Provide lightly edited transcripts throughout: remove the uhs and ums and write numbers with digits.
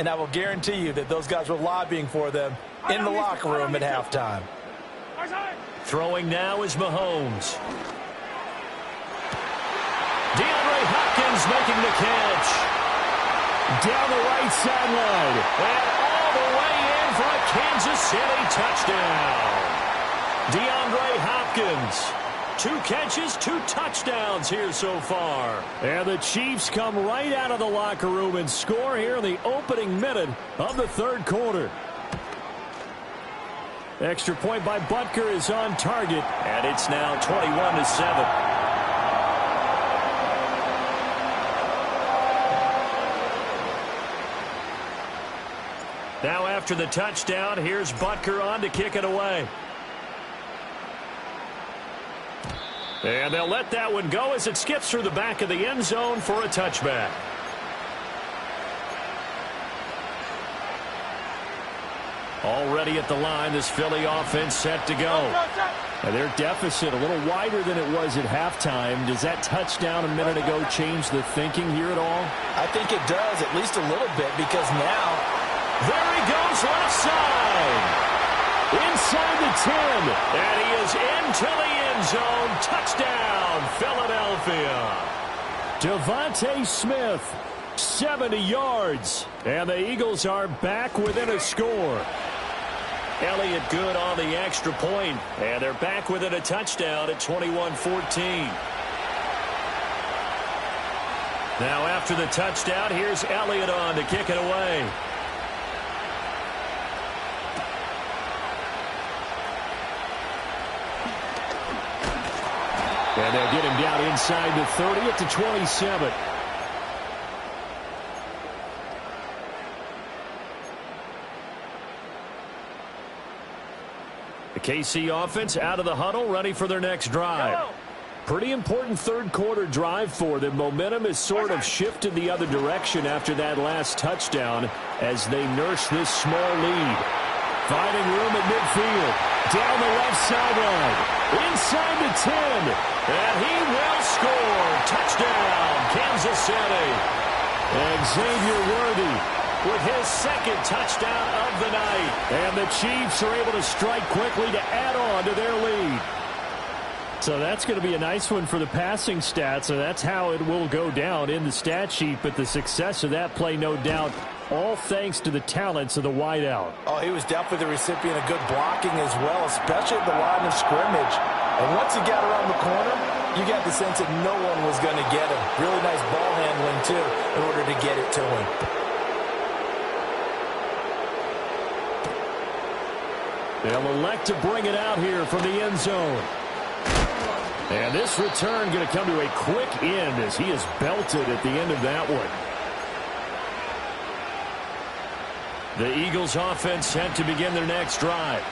and I will guarantee you that those guys were lobbying for them in the locker room at halftime. Throwing now is Mahomes. DeAndre Hopkins making the catch. Down the right sideline. And all the way in for a Kansas City touchdown. DeAndre Hopkins. 2 catches, 2 touchdowns here so far. And the Chiefs come right out of the locker room and score here in the opening minute of the third quarter. Extra point by Butker is on target, and it's now 21-7. Now after the touchdown, here's Butker on to kick it away. And they'll let that one go as it skips through the back of the end zone for a touchback. Already at the line, this Philly offense set to go. And their deficit a little wider than it was at halftime. Does that touchdown a minute ago change the thinking here at all? I think it does, at least a little bit, because now... There he goes, left side. Inside the 10. And he is into the end zone. Touchdown, Philadelphia. Devontae Smith, 70 yards. And the Eagles are back within a score. Elliott good on the extra point. And they're back within a touchdown at 21-14. Now after the touchdown, here's Elliott on to kick it away. And they'll get him down inside the 30 at the 27. The KC offense out of the huddle, ready for their next drive. Pretty important third quarter drive for them. Momentum has sort of shifted the other direction after that last touchdown as they nurse this small lead. Finding room at midfield. Down the left sideline. Inside the 10. And he will score. Touchdown, Kansas City. And Xavier Worthy with his second touchdown of the night. And the Chiefs are able to strike quickly to add on to their lead. So that's going to be a nice one for the passing stats. So that's how it will go down in the stat sheet. But the success of that play, no doubt, all thanks to the talents of the wideout. Oh, he was definitely the recipient of good blocking as well, especially at the line of scrimmage. And once he got around the corner, you got the sense that no one was going to get him. Really nice ball handling, too, in order to get it to him. They'll elect to bring it out here from the end zone. And this return going to come to a quick end as he is belted at the end of that one. The Eagles offense set to begin their next drive.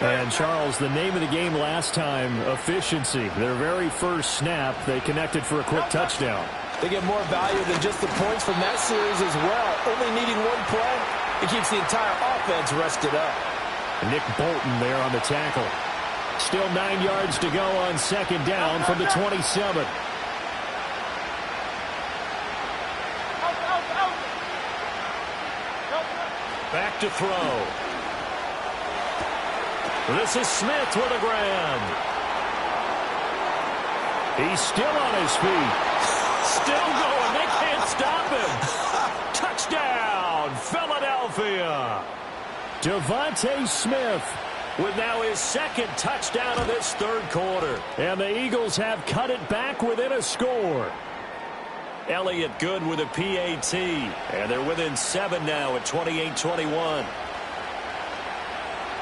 And Charles, the name of the game last time, efficiency. Their very first snap, they connected for a quick touchdown. They get more value than just the points from that series as well. Only needing one play, it keeps the entire offense rested up. Nick Bolton there on the tackle. Still 9 yards to go on second down from the 27. Back to throw. This is Smith with a grab. He's still on his feet. Still going. They can't stop him. Touchdown, Philadelphia. Devontae Smith with now his second touchdown of this third quarter. And the Eagles have cut it back within a score. Elliott good with a PAT. And they're within 7 now at 28-21.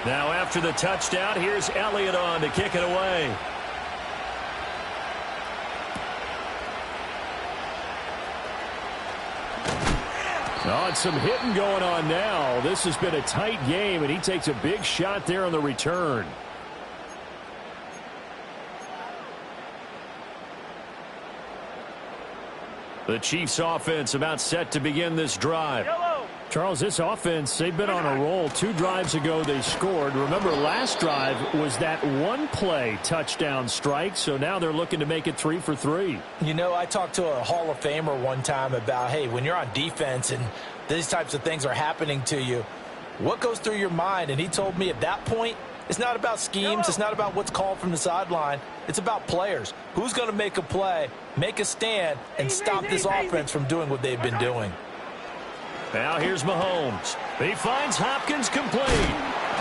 Now after the touchdown, here's Elliott on to kick it away. Oh, and some hitting going on now. This has been a tight game, and he takes a big shot there on the return. The Chiefs offense about set to begin this drive. Charles, this offense, they've been on a roll. 2 drives ago they scored. Remember, last drive was that one-play touchdown strike, so now they're looking to make it 3 for 3. You know, I talked to a Hall of Famer one time about, hey, when you're on defense and these types of things are happening to you, what goes through your mind? And he told me at that point, it's not about schemes. It's not about what's called from the sideline. It's about players. Who's going to make a play, make a stand, and stop this offense from doing what they've been doing? Now here's Mahomes. He finds Hopkins complete.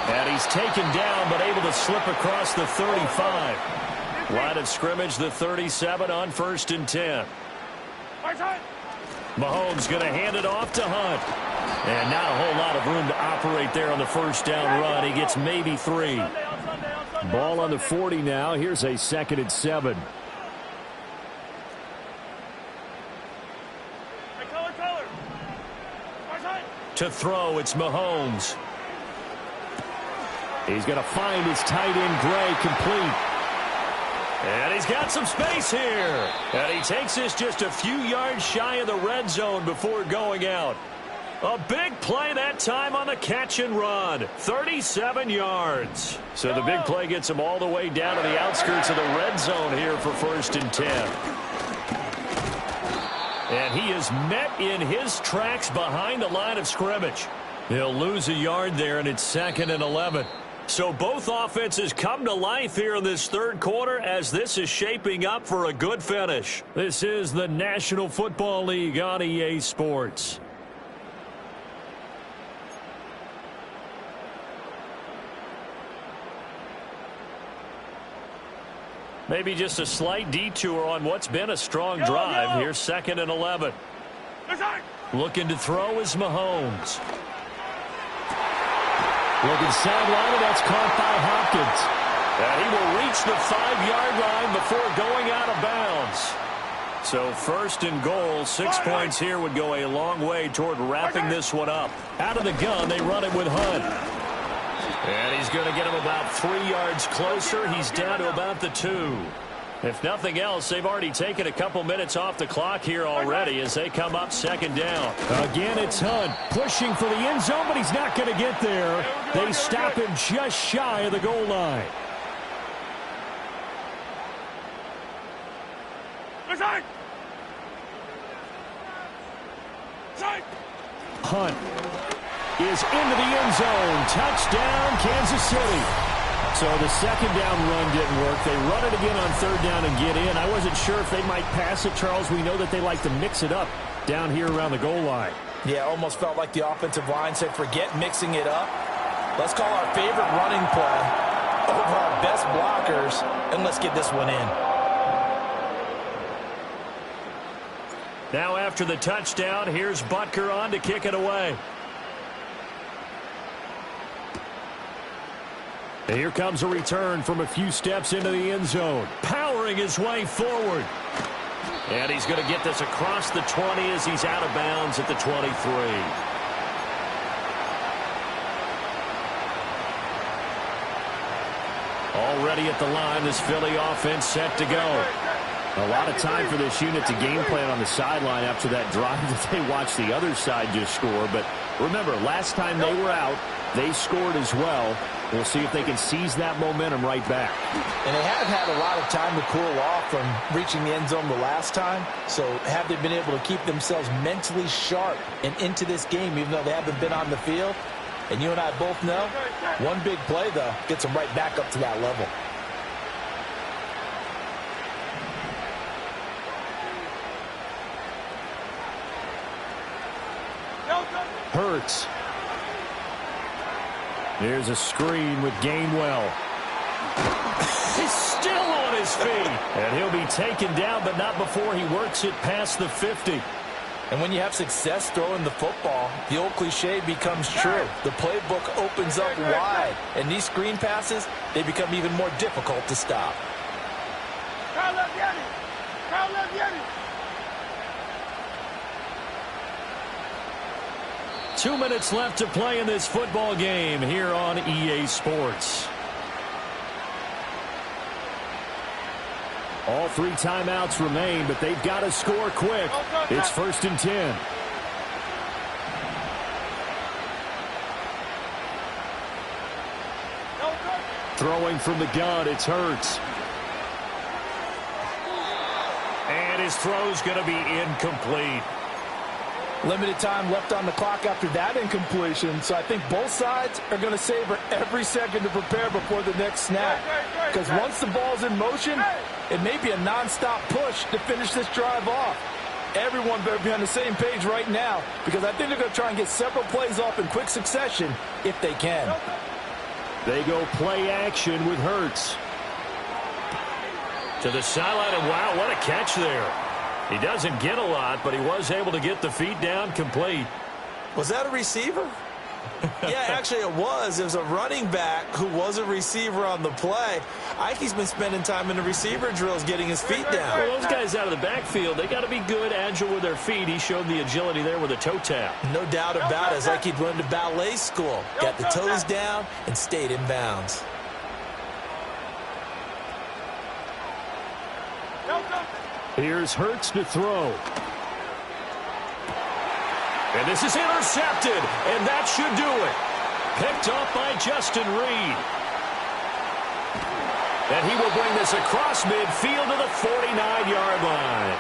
And he's taken down, but able to slip across the 35. Line of scrimmage, the 37 on 1st and 10. Mahomes going to hand it off to Hunt. And not a whole lot of room to operate there on the first down run. He gets maybe 3. Ball on the 40 now. Here's a 2nd and 7. To throw, it's Mahomes. He's going to find his tight end, Gray, complete. And he's got some space here. And he takes this just a few yards shy of the red zone before going out. A big play that time on the catch and run. 37 yards. So the big play gets him all the way down to the outskirts of the red zone here for 1st and 10. And he is met in his tracks behind the line of scrimmage. He'll lose a yard there, and it's 2nd and 11. So both offenses come to life here in this third quarter as this is shaping up for a good finish. This is the National Football League on EA Sports. Maybe just a slight detour on what's been a strong drive. Here's 2nd and 11. Looking to throw is Mahomes. Looking sideline, and that's caught by Hopkins. And he will reach the 5-yard line before going out of bounds. So 1st and goal, 6 points here would go a long way toward wrapping this one up. Out of the gun, they run it with Hunt. And he's going to get him about 3 yards closer. He's down to about the 2. If nothing else, they've already taken a couple minutes off the clock here already as they come up 2nd down. Again, it's Hunt pushing for the end zone, but he's not going to get there. They stop him just shy of the goal line. Hunt is into the end zone. Touchdown, Kansas City. So the 2nd down run didn't work. They run it again on 3rd down and get in. I wasn't sure if they might pass it, Charles. We know that they like to mix it up down here around the goal line. Yeah, almost felt like the offensive line said, forget mixing it up. Let's call our favorite running play over our best blockers, and let's get this one in. Now after the touchdown, here's Butker on to kick it away. Here comes a return from a few steps into the end zone. Powering his way forward. And he's going to get this across the 20 as he's out of bounds at the 23. Already at the line, this Philly offense set to go. A lot of time for this unit to game plan on the sideline after that drive that they watched the other side just score. But remember, last time they were out, they scored as well. We'll see if they can seize that momentum right back. And they have had a lot of time to cool off from reaching the end zone the last time. So have they been able to keep themselves mentally sharp and into this game, even though they haven't been on the field? And you and I both know, one big play, though, gets them right back up to that level. Hurts. Here's a screen with Gainwell. He's still on his feet. And he'll be taken down, but not before he works it past the 50. And when you have success throwing the football, the old cliche becomes true. The playbook opens up wide. And these screen passes, they become even more difficult to stop. 2 minutes left to play in this football game here on EA Sports. All 3 timeouts remain, but they've got to score quick. It's 1st and 10. Throwing from the gun, it's Hurts. And his throw's going to be incomplete. Limited time left on the clock after that incompletion, so I think both sides are going to savor every second to prepare before the next snap. Because once the ball's in motion, it may be a non-stop push to finish this drive off. Everyone better be on the same page right now, because I think they're going to try and get several plays off in quick succession if they can. They go play action with Hurts. To the sideline, and wow, what a catch there. He doesn't get a lot, but he was able to get the feet down complete. Was that a receiver? Yeah, actually it was. It was a running back who was a receiver on the play. Ike's been spending time in the receiver drills getting his feet down. Well, those guys out of the backfield, they got to be good, agile with their feet. He showed the agility there with a toe tap. No doubt about it. It's like he'd run to ballet school. Got the toes down and stayed in bounds. Here's Hurts to throw. And this is intercepted, and that should do it. Picked off by Justin Reed. And he will bring this across midfield to the 49-yard line.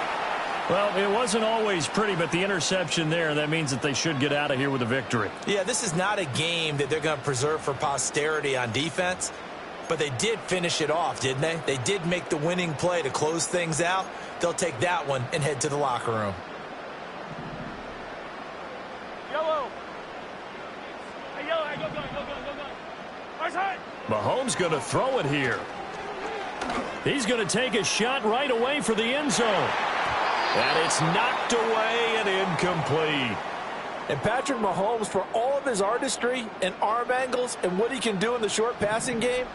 Well, it wasn't always pretty, but the interception there, that means that they should get out of here with a victory. Yeah, this is not a game that they're going to preserve for posterity on defense. But they did finish it off, didn't they? They did make the winning play to close things out. They'll take that one and head to the locker room. Yellow. Hey, yellow. Hey, go. Right side. Mahomes going to throw it here. He's going to take a shot right away for the end zone. And it's knocked away and incomplete. And Patrick Mahomes, for all of his artistry and arm angles and what he can do in the short passing game,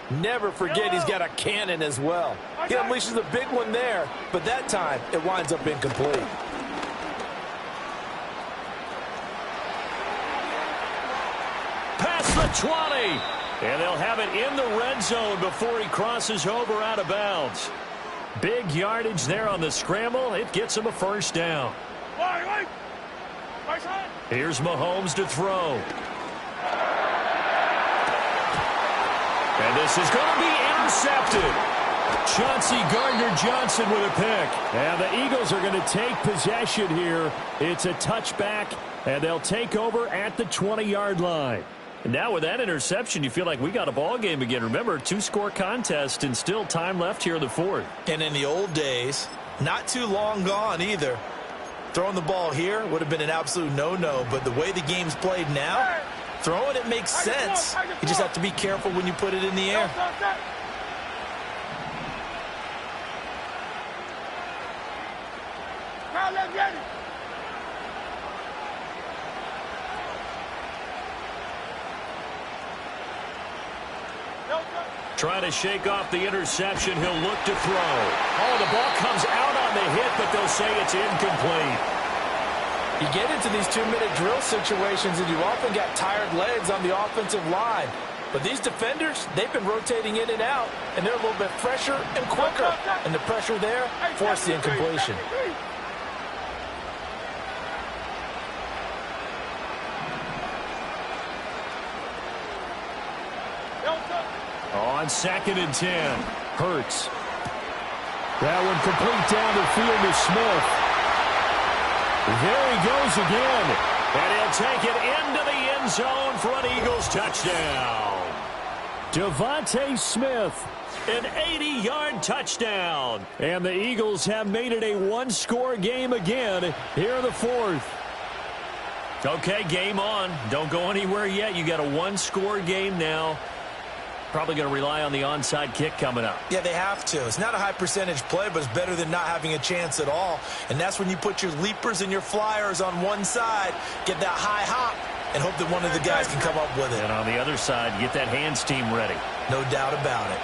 never forget he's got a cannon as well. He unleashes a big one there, but that time it winds up incomplete. Past the 20. And they'll have it in the red zone before he crosses over out of bounds. Big yardage there on the scramble. It gets him a first down. Right side. Here's Mahomes to throw. And this is going to be intercepted. Chauncey Gardner-Johnson with a pick. And the Eagles are going to take possession here. It's a touchback, and they'll take over at the 20-yard line. And now with that interception, you feel like we got a ball game again. Remember, 2-score contest and still time left here in the fourth. And in the old days, not too long gone either, throwing the ball here would have been an absolute no-no. But the way the game's played now, throwing it makes sense. You just have to be careful when you put it in the air. Trying to shake off the interception. He'll look to throw. Oh, the ball comes out on the hit, but they'll say it's incomplete. You get into these 2-minute drill situations, and you often got tired legs on the offensive line. But these defenders, they've been rotating in and out, and they're a little bit fresher and quicker. And the pressure there forced the incompletion. On 2nd and 10, Hurts. That one complete down the field to Smith. There he goes again. And he'll take it into the end zone for an Eagles touchdown. Devontae Smith, an 80-yard touchdown. And the Eagles have made it a one-score game again here in the fourth. Okay, game on. Don't go anywhere yet. You got a one-score game now. Probably going to rely on the onside kick coming up. Yeah, they have to. It's not a high percentage play, but it's better than not having a chance at all. And that's when you put your leapers and your flyers on one side, get that high hop, and hope that one of the guys can come up with it. And on the other side, get that hands team ready. No doubt about it.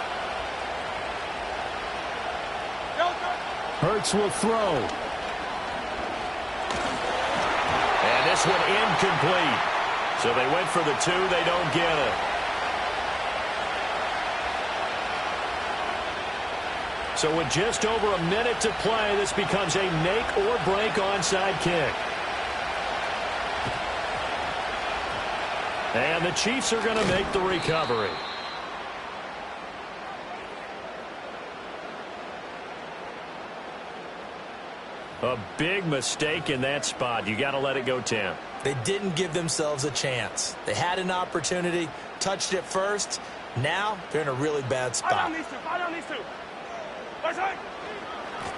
Hurts will throw. And this one incomplete. So they went for the 2. They don't get it. So with just over a minute to play, this becomes a make-or-break onside kick. And the Chiefs are going to make the recovery. A big mistake in that spot. You got to let it go 10. They didn't give themselves a chance. They had an opportunity, touched it first. Now they're in a really bad spot. Fight on these two. Right side.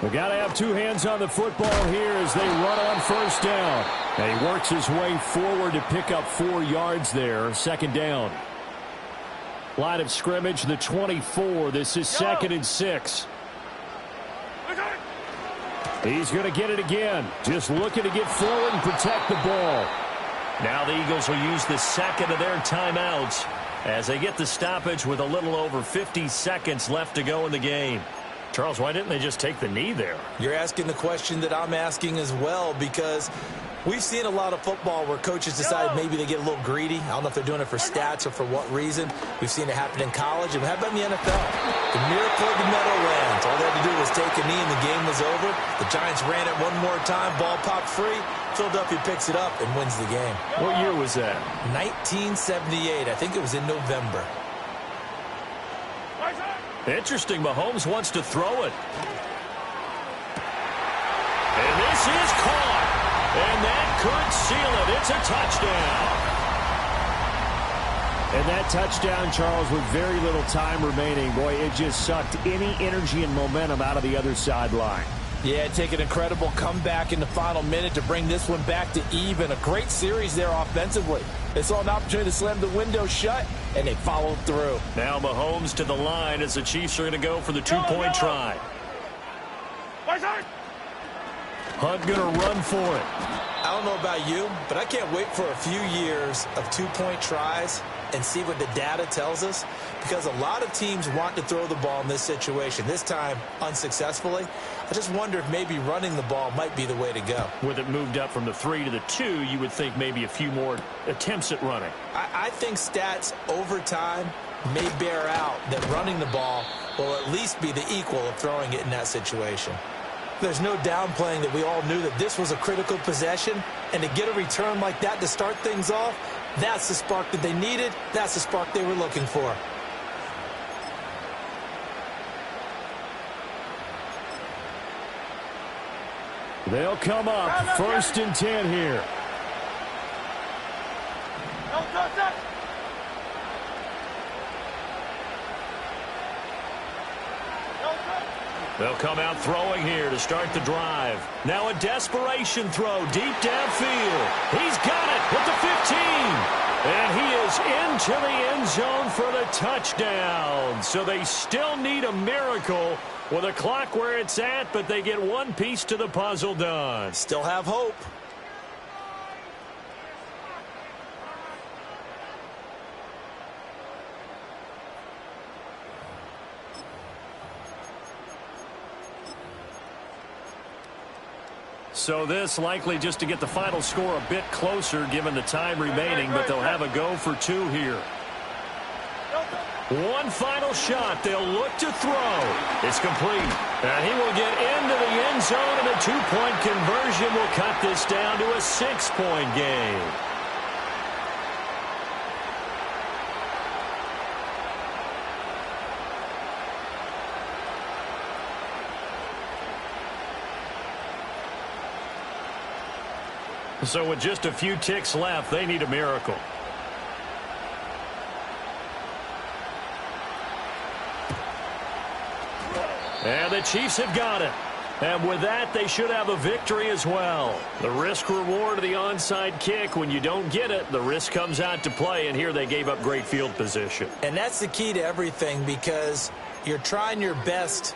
We got to have two hands on the football here as they run on first down. And he works his way forward to pick up 4 yards there. Second down. Line of scrimmage, the 24. This is 2nd and 6. He's going to get it again. Just looking to get forward and protect the ball. Now the Eagles will use the second of their timeouts as they get the stoppage with a little over 50 seconds left to go in the game. Charles, why didn't they just take the knee there? You're asking the question that I'm asking as well, because we've seen a lot of football where coaches decide maybe they get a little greedy. I don't know if they're doing it for stats or for what reason. We've seen it happen in college. And how about in the NFL? The miracle of the Meadowlands. All they had to do was take a knee and the game was over. The Giants ran it one more time. Ball popped free. Philadelphia picks it up and wins the game. What year was that? 1978. I think it was in November. Interesting. Mahomes wants to throw it. And this is caught. And that could seal it. It's a touchdown. And that touchdown, Charles, with very little time remaining. Boy, it just sucked any energy and momentum out of the other sideline. Yeah, take an incredible comeback in the final minute to bring this one back to even. A great series there offensively. They saw an opportunity to slam the window shut, and they followed through. Now Mahomes to the line as the Chiefs are going to go for the two-point try. Hunt going to run for it. I don't know about you, but I can't wait for a few years of two-point tries and see what the data tells us, because a lot of teams want to throw the ball in this situation, this time unsuccessfully. I just wonder if maybe running the ball might be the way to go. With it moved up from the 3 to the 2, you would think maybe a few more attempts at running. I think stats over time may bear out that running the ball will at least be the equal of throwing it in that situation. There's no downplaying that we all knew that this was a critical possession, and to get a return like that to start things off, that's the spark that they needed. That's the spark they were looking for. They'll come up 1st and 10 here. They'll come out throwing here to start the drive. Now a desperation throw deep downfield. He's got it at the 15. And he is into the end zone for the touchdown. So they still need a miracle with a clock where it's at, but they get one piece to the puzzle done. Still have hope. So this likely just to get the final score a bit closer given the time remaining, but they'll have a go for 2 here. One final shot. They'll look to throw. It's complete. And he will get into the end zone, and a 2-point conversion will cut this down to a 6-point game. So with just a few ticks left, they need a miracle. And the Chiefs have got it. And with that, they should have a victory as well. The risk reward of the onside kick, when you don't get it, the risk comes out to play, and here they gave up great field position. And that's the key to everything, because you're trying your best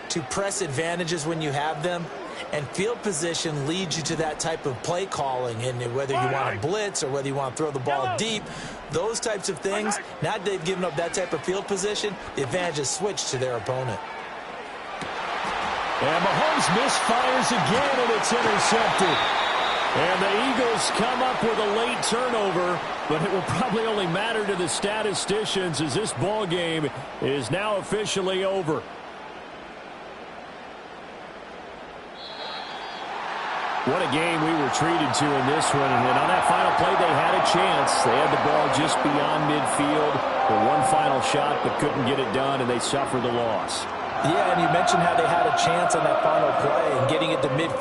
to press advantages when you have them, and field position leads you to that type of play calling, and whether you want to blitz or whether you want to throw the ball deep, those types of things. Now that they've given up that type of field position, the advantage is switched to their opponent. And Mahomes misfires again, and it's intercepted. And the Eagles come up with a late turnover, but it will probably only matter to the statisticians as this ball game is now officially over. What a game we were treated to in this one. And on that final play, they had a chance. They had the ball just beyond midfield for one final shot, but couldn't get it done, and they suffered the loss. Yeah, and you mentioned how they had a chance on that final play and getting it to midfield.